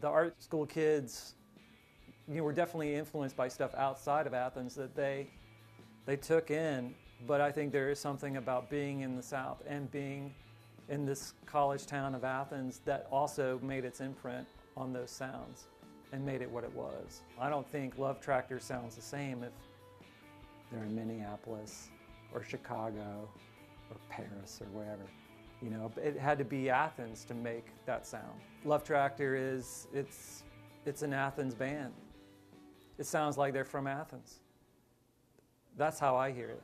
The art school kids, were definitely influenced by stuff outside of Athens that they took in, but I think there is something about being in the South and being in this college town of Athens that also made its imprint on those sounds and made it what it was. I don't think Love Tractor sounds the same if they're in Minneapolis or Chicago or Paris or wherever. It had to be Athens to make that sound. Love Tractor it's an Athens band. It sounds like they're from Athens. That's how I hear it.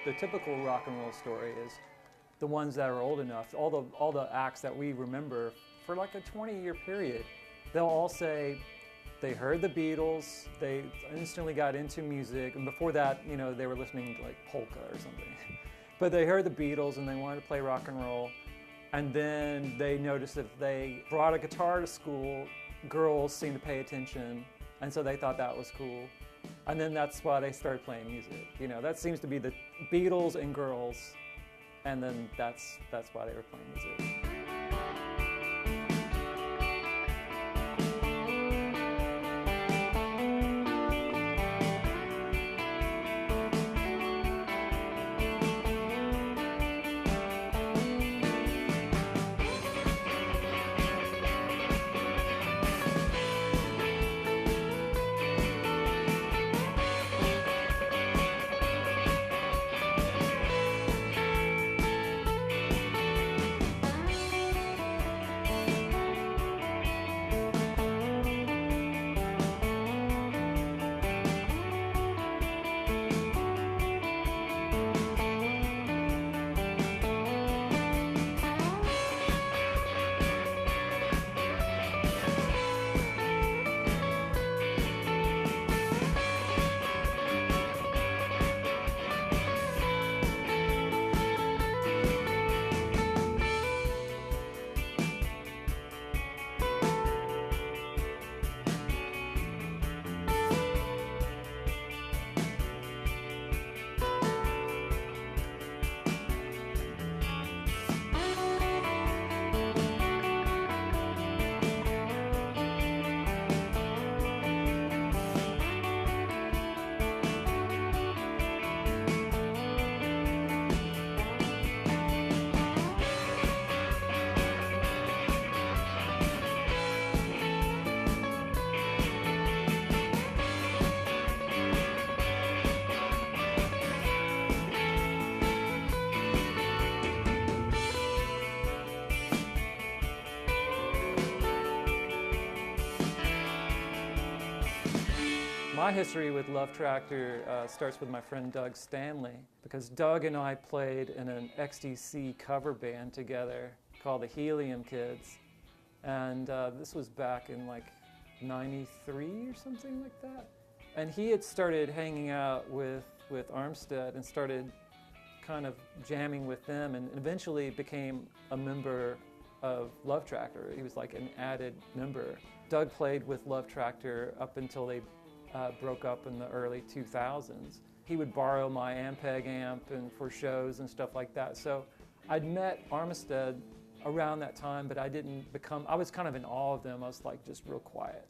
The typical rock and roll story is the ones that are old enough, all the acts that we remember for like a 20-year period, they'll all say they heard the Beatles, they instantly got into music, and before that, they were listening to like polka or something. But they heard the Beatles and they wanted to play rock and roll, and then they noticed if they brought a guitar to school, girls seemed to pay attention, and so they thought that was cool. And then that's why they started playing music. That seems to be the Beatles and girls, and then that's why they were playing music. My history with Love Tractor starts with my friend Doug Stanley, because Doug and I played in an XTC cover band together called the Helium Kids. And this was back in like 93 or something like that. And he had started hanging out with Armstead and started kind of jamming with them, and eventually became a member of Love Tractor. He was like an added member. Doug played with Love Tractor up until they broke up in the early 2000s. He would borrow my Ampeg amp and for shows and stuff like that. So I'd met Armstead around that time, but I was kind of in awe of them. I was like just real quiet.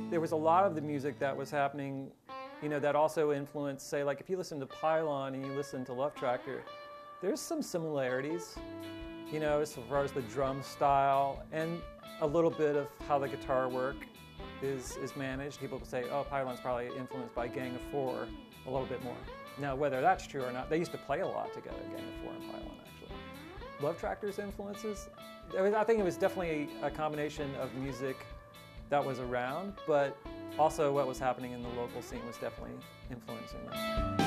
There was a lot of the music that was happening, you know, that also influenced, say, like if you listen to Pylon and you listen to Love Tractor, there's some similarities, you know, as far as the drum style and a little bit of how the guitar work is managed. People will say, oh, Pylon's probably influenced by Gang of Four a little bit more. Now, whether that's true or not, they used to play a lot together, Gang of Four and Pylon, actually. Love Tractor's influences, I think it was definitely a combination of music that was around, but also what was happening in the local scene was definitely influencing them.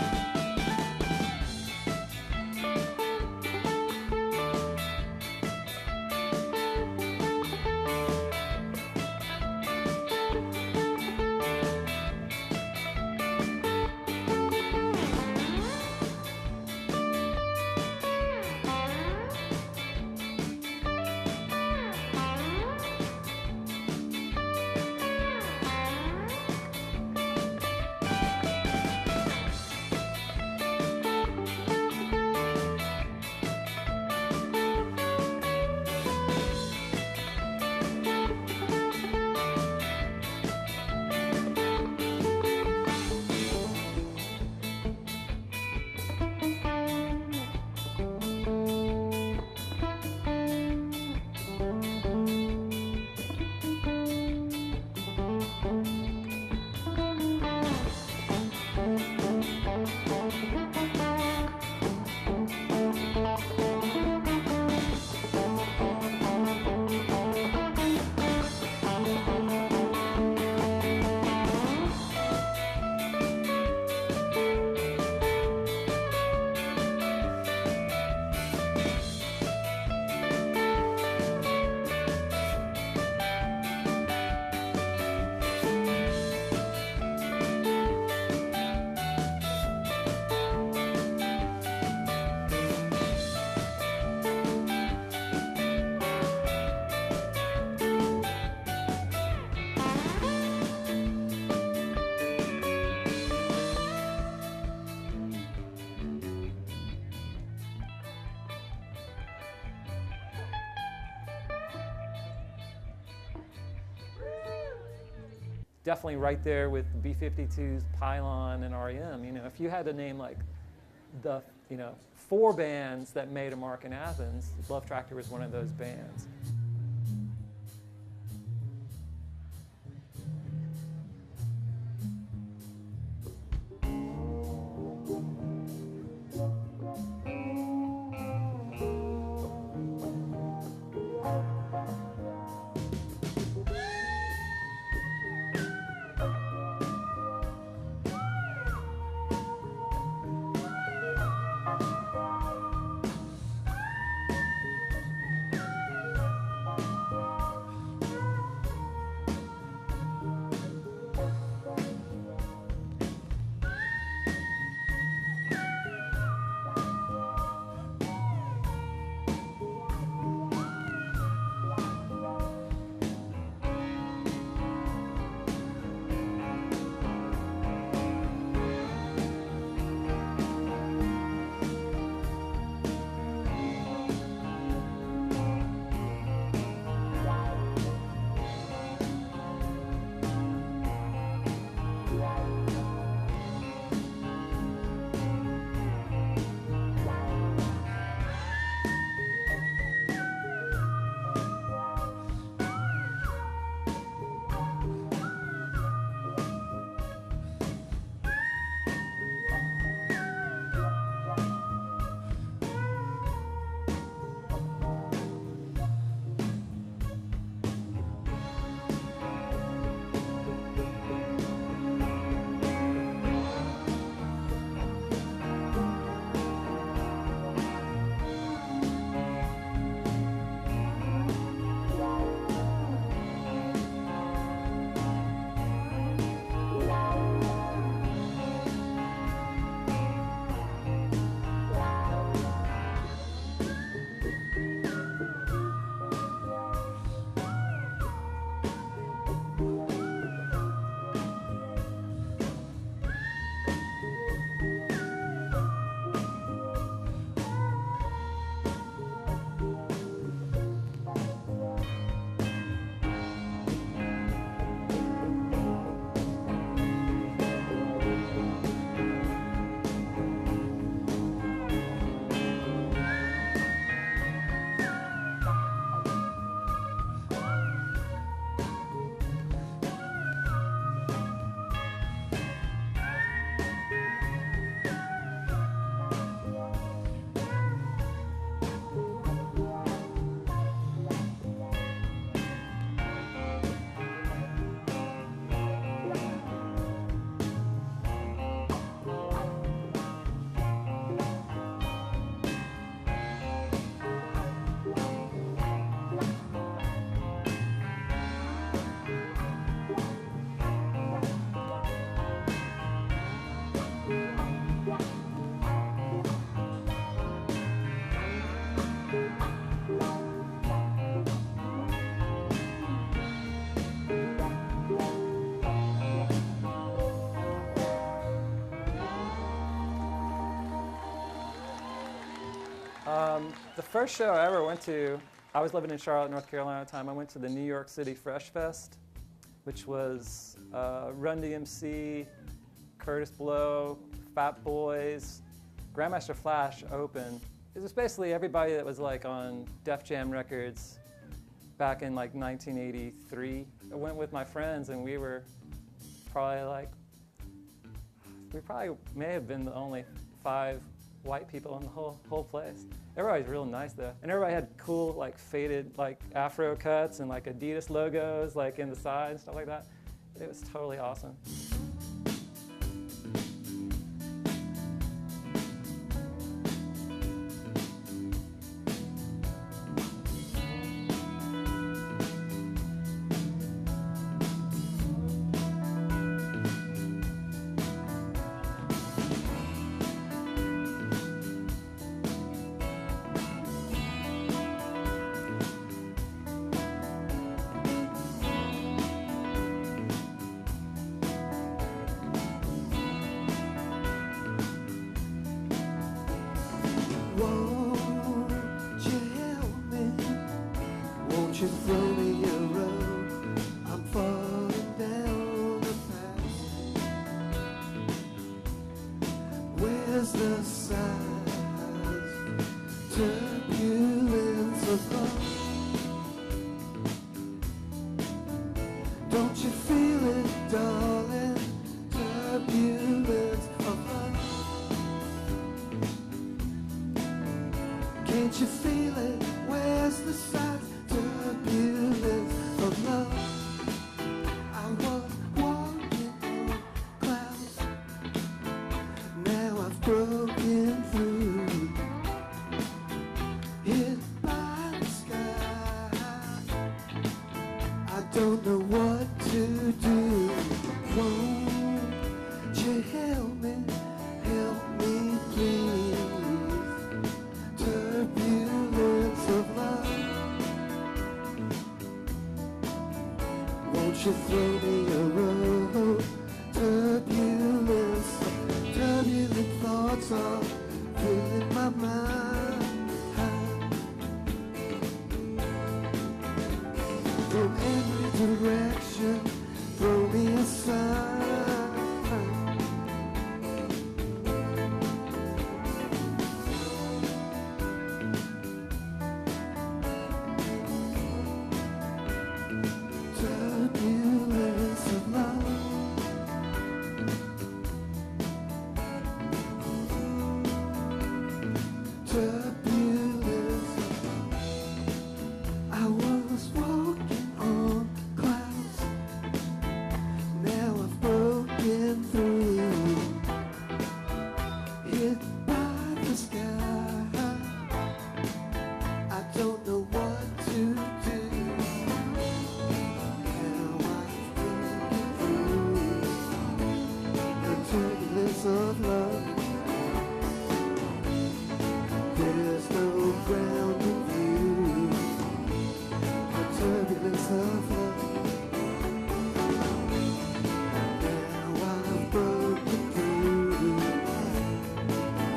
definitely right there with B-52's Pylon and REM. You know, if you had to name like the, you know, 4 bands that made a mark in Athens, Love Tractor was one of those bands. The first show I ever went to, I was living in Charlotte, North Carolina at the time. I went to the New York City Fresh Fest, which was Run DMC, Curtis Blow, Fat Boys, Grandmaster Flash opened. It was basically everybody that was like on Def Jam Records back in like 1983. I went with my friends and we were probably like, we probably may have been the only 5 white people in the whole place. Everybody's real nice though. And everybody had cool like faded like afro cuts and like Adidas logos like in the side and stuff like that. It was totally awesome. You throw me a rope, I'm falling down. the size, turbulence of love. Don't you feel it, darling? Turbulence of love. Can't you feel it? Where's the size? Turbulence of love. I was walking on clouds. Now I've broken through. Hit by the sky. I don't know what to do. Won't you help me please? Turbulence of love. Won't you throw me a rope? Turbulence, turbulent thoughts are filling my mind. From every direction, throw me a sign. Turbulence of love. Turbulence. I was walking on clouds. Now I've broken through. Hit by the sky. I don't know what to do. Now I've broken through the turbulence of love. There's no ground in view. The turbulence of love. Now I've broken through.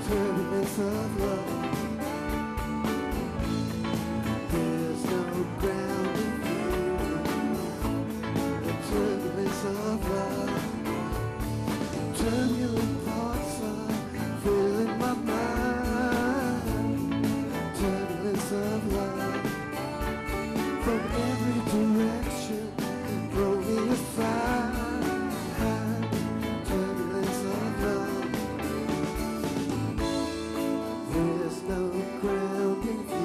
Turbulence of love. There's no ground in view. The turbulence of love. Turbulent thoughts are filling my mind. Turbulence of love. From every direction, throw me aside. Turbulence of love. There's no ground in view.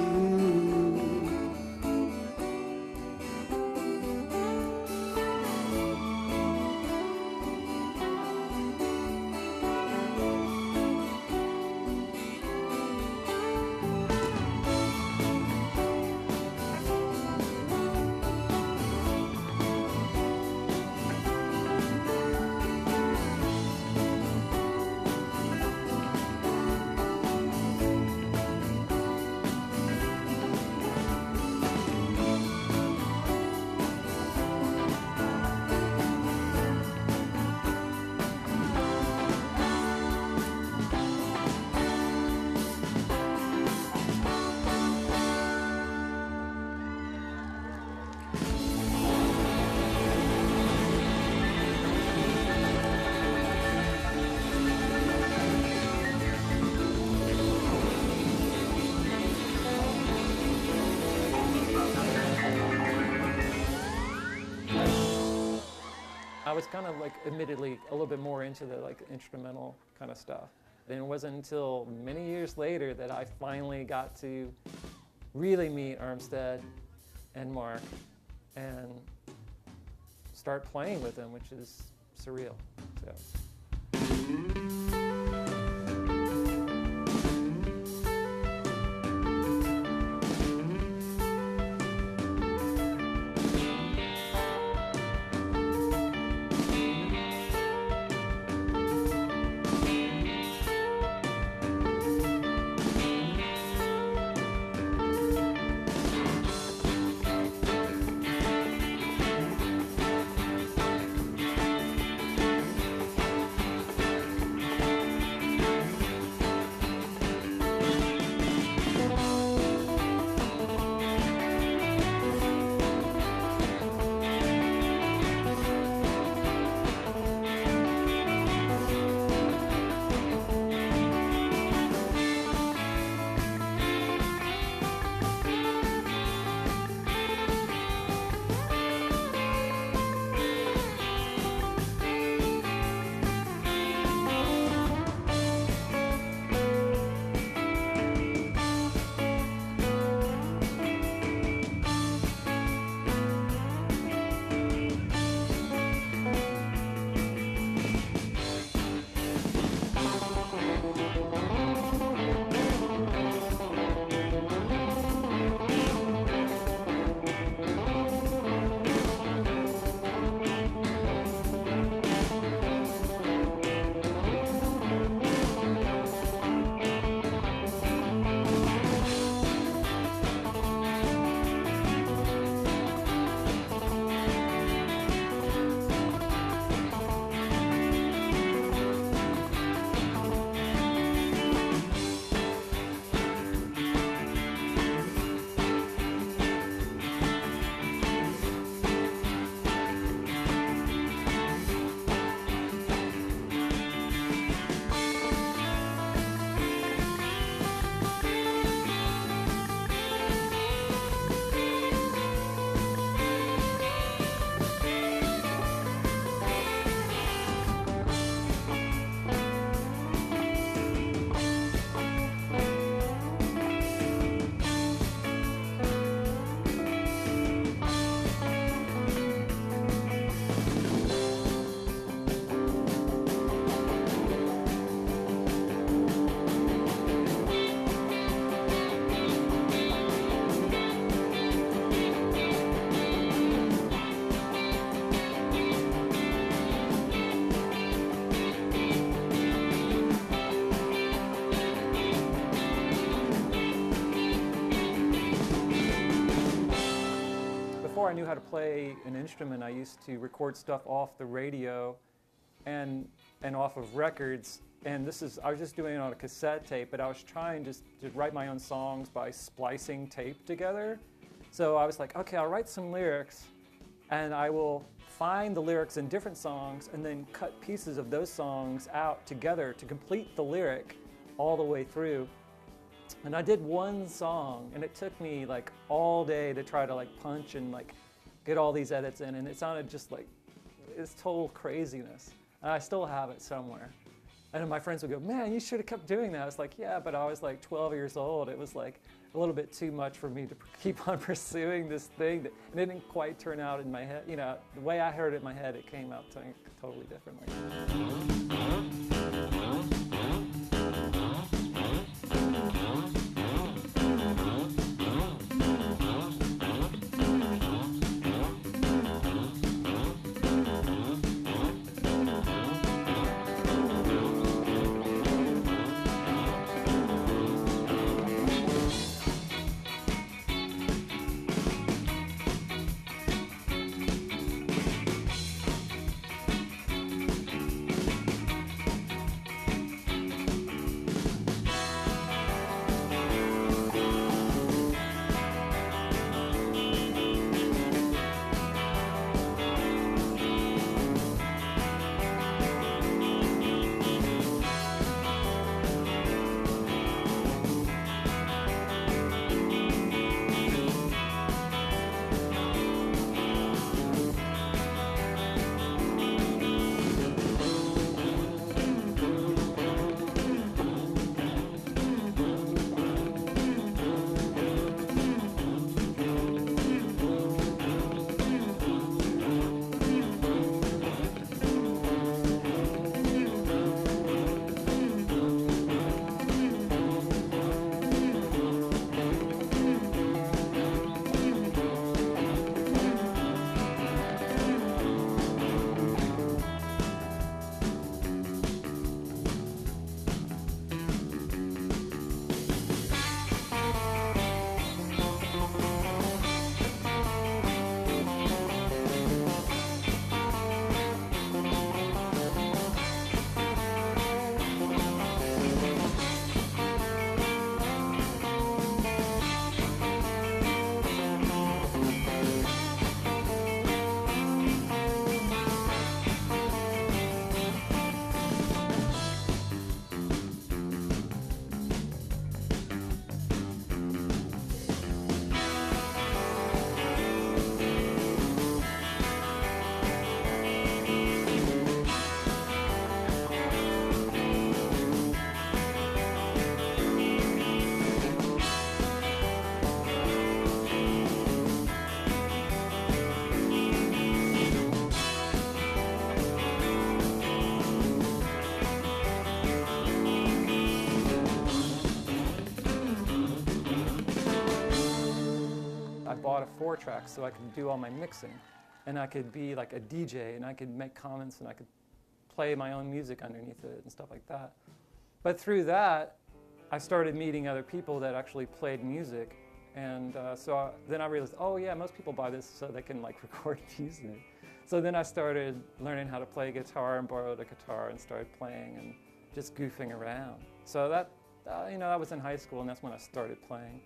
I was kind of like, admittedly, a little bit more into the like instrumental kind of stuff. And it wasn't until many years later that I finally got to really meet Armstead and Mark and start playing with them, which is surreal. So. before I knew how to play an instrument, I used to record stuff off the radio and off of records. And I was just doing it on a cassette tape, but I was trying just to write my own songs by splicing tape together. So I was like, okay, I'll write some lyrics, and I will find the lyrics in different songs and then cut pieces of those songs out together to complete the lyric all the way through. And I did one song, and it took me like all day to try to like punch and like get all these edits in, and it sounded just like it's total craziness. And I still have it somewhere. And my friends would go, man, you should have kept doing that. I was like, yeah, but I was like 12 years old. It was like a little bit too much for me to keep on pursuing this thing that it didn't quite turn out in my head. You know, the way I heard it in my head, it came out totally differently. Bought a 4-track so I could do all my mixing, and I could be like a DJ, and I could make comments, and I could play my own music underneath it and stuff like that. But through that, I started meeting other people that actually played music, and then I realized, oh yeah, most people buy this so they can like record music. So then I started learning how to play guitar and borrowed a guitar and started playing and just goofing around. So that, that was in high school, and that's when I started playing.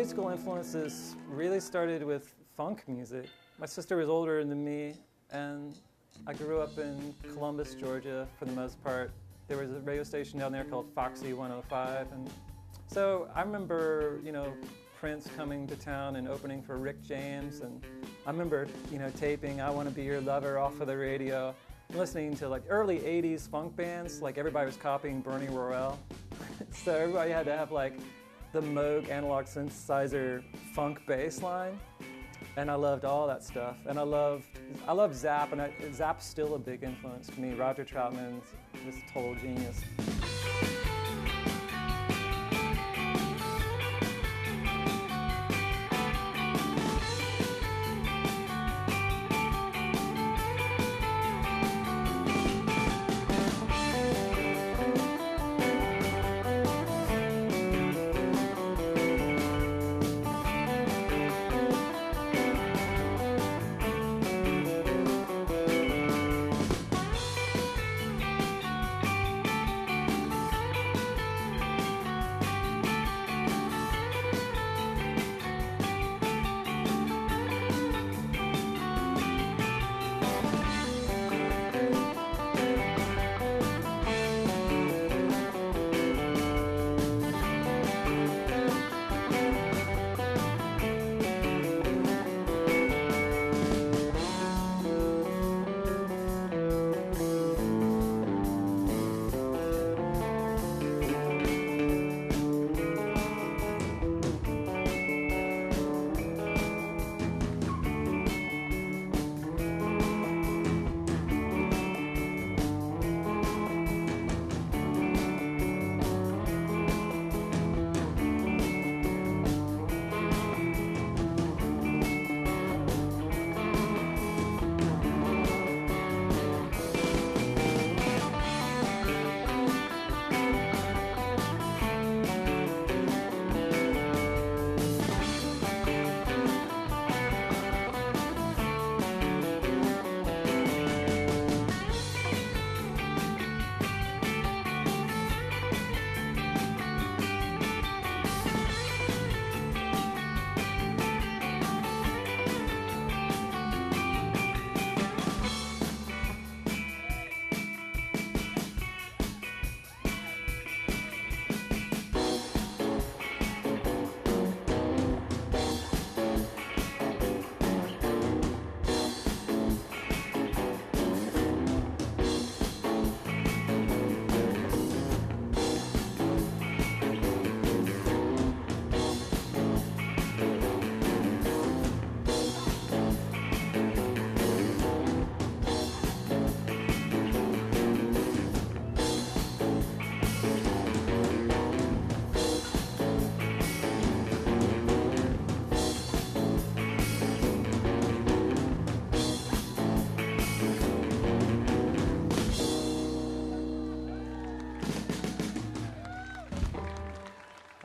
musical influences really started with funk music. My sister was older than me, and I grew up in Columbus, Georgia, for the most part. There was a radio station down there called Foxy 105, and so I remember, Prince coming to town and opening for Rick James, and I remember, taping "I Want to Be Your Lover" off of the radio, and listening to like early '80s funk bands. Like everybody was copying Bernie Worrell, so everybody had to have like the Moog analog synthesizer funk bass line, and I loved all that stuff. And I loved Zapp, and Zapp's still a big influence for me. Roger Troutman's just a total genius.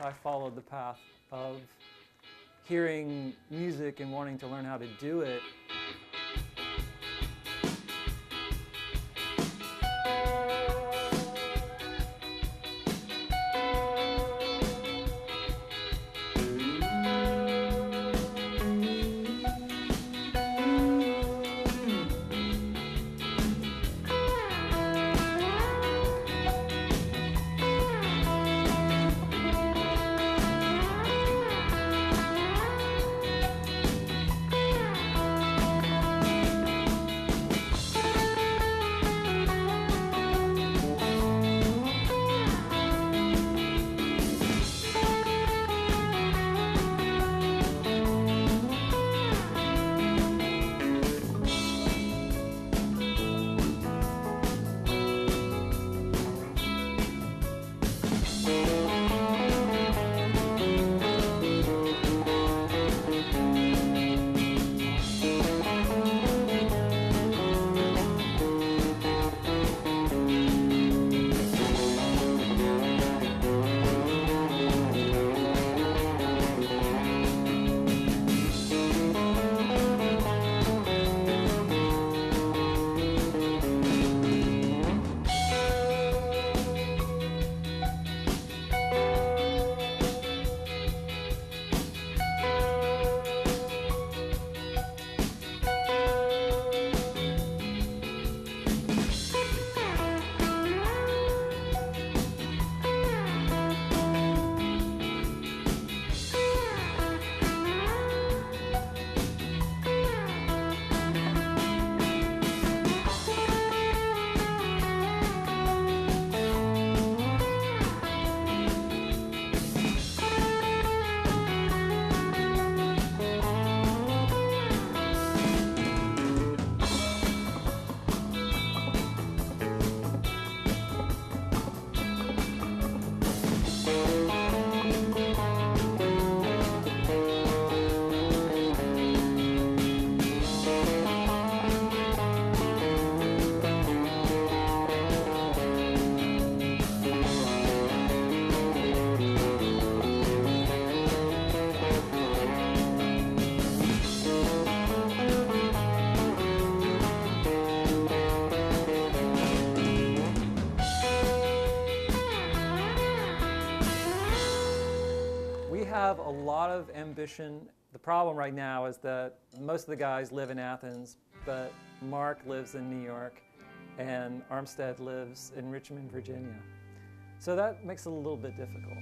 I followed the path of hearing music and wanting to learn how to do it. have a lot of ambition. The problem right now is that most of the guys live in Athens, but Mark lives in New York and Armstead lives in Richmond, Virginia. So that makes it a little bit difficult.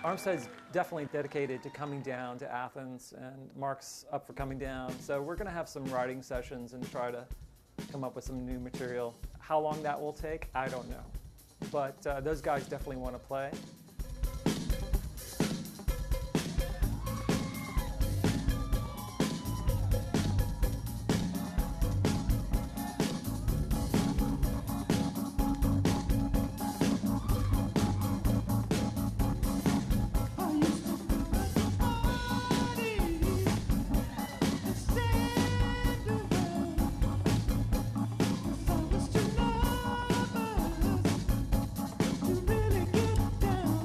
Armstead's definitely dedicated to coming down to Athens, and Mark's up for coming down. So we're going to have some writing sessions and try to come up with some new material. How long that will take, I don't know. But those guys definitely want to play. Really get down.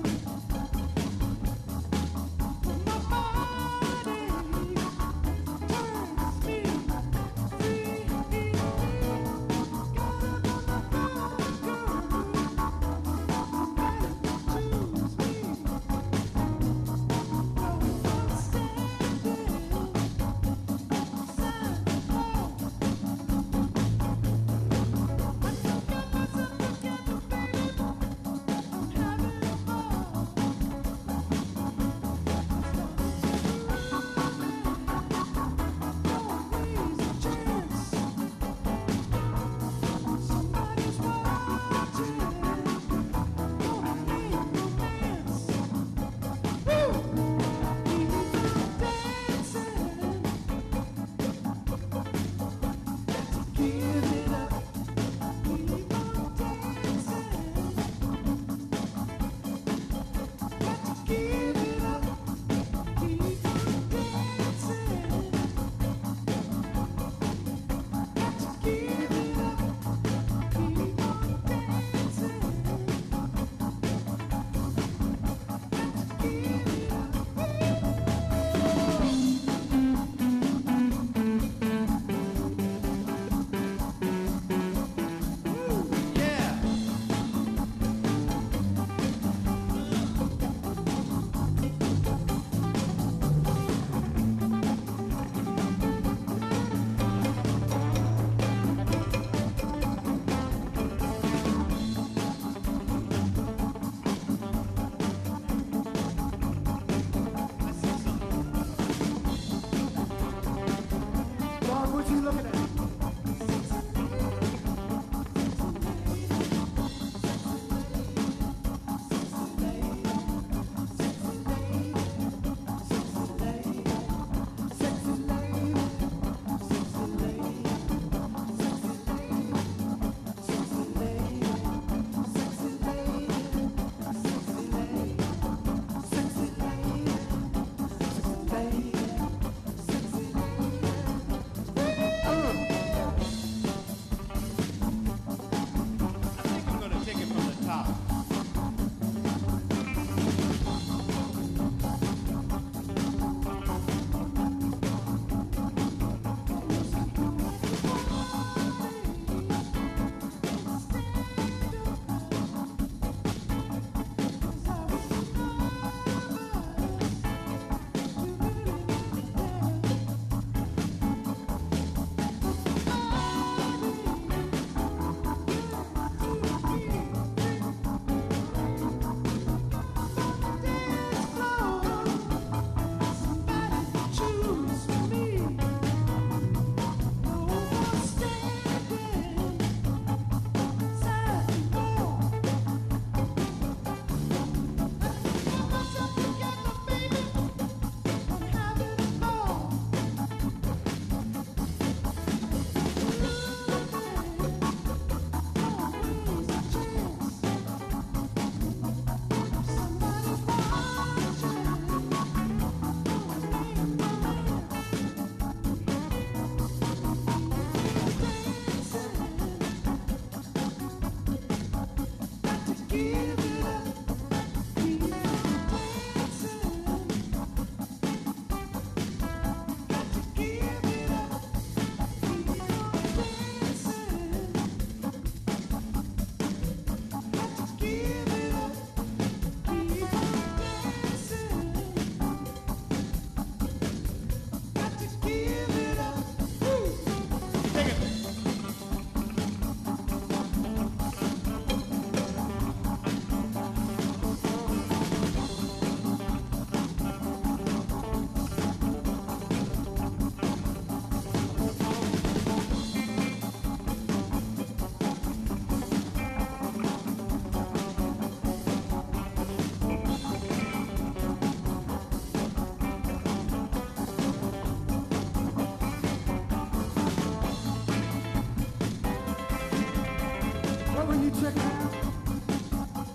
when you check it out?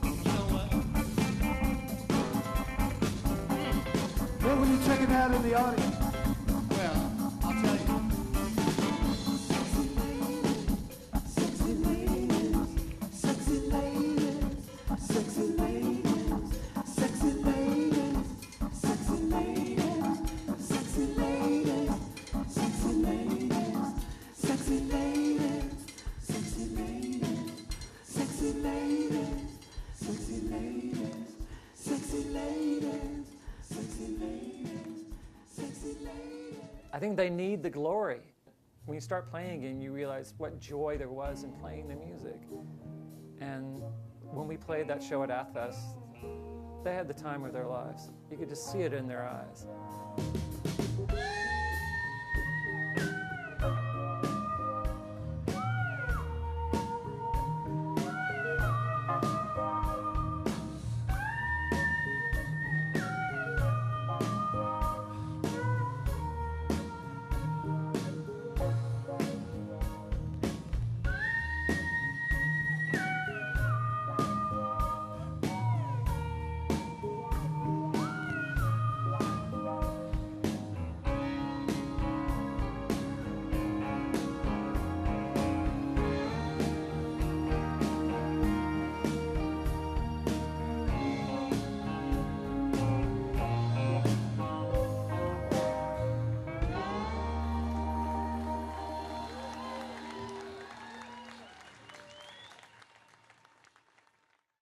You know what? What when you check it out in the audience? Well, I'll tell you. Sexy ladies, sexy ladies, sexy ladies, sexy ladies, sexy ladies, sexy ladies, sexy ladies, sexy ladies, sexy ladies, sexy ladies, sexy ladies, sexy ladies, sexy ladies, sexy ladies. I think they need the glory. When you start playing again, you realize what joy there was in playing the music. And when we played that show at Athfest, they had the time of their lives. You could just see it in their eyes.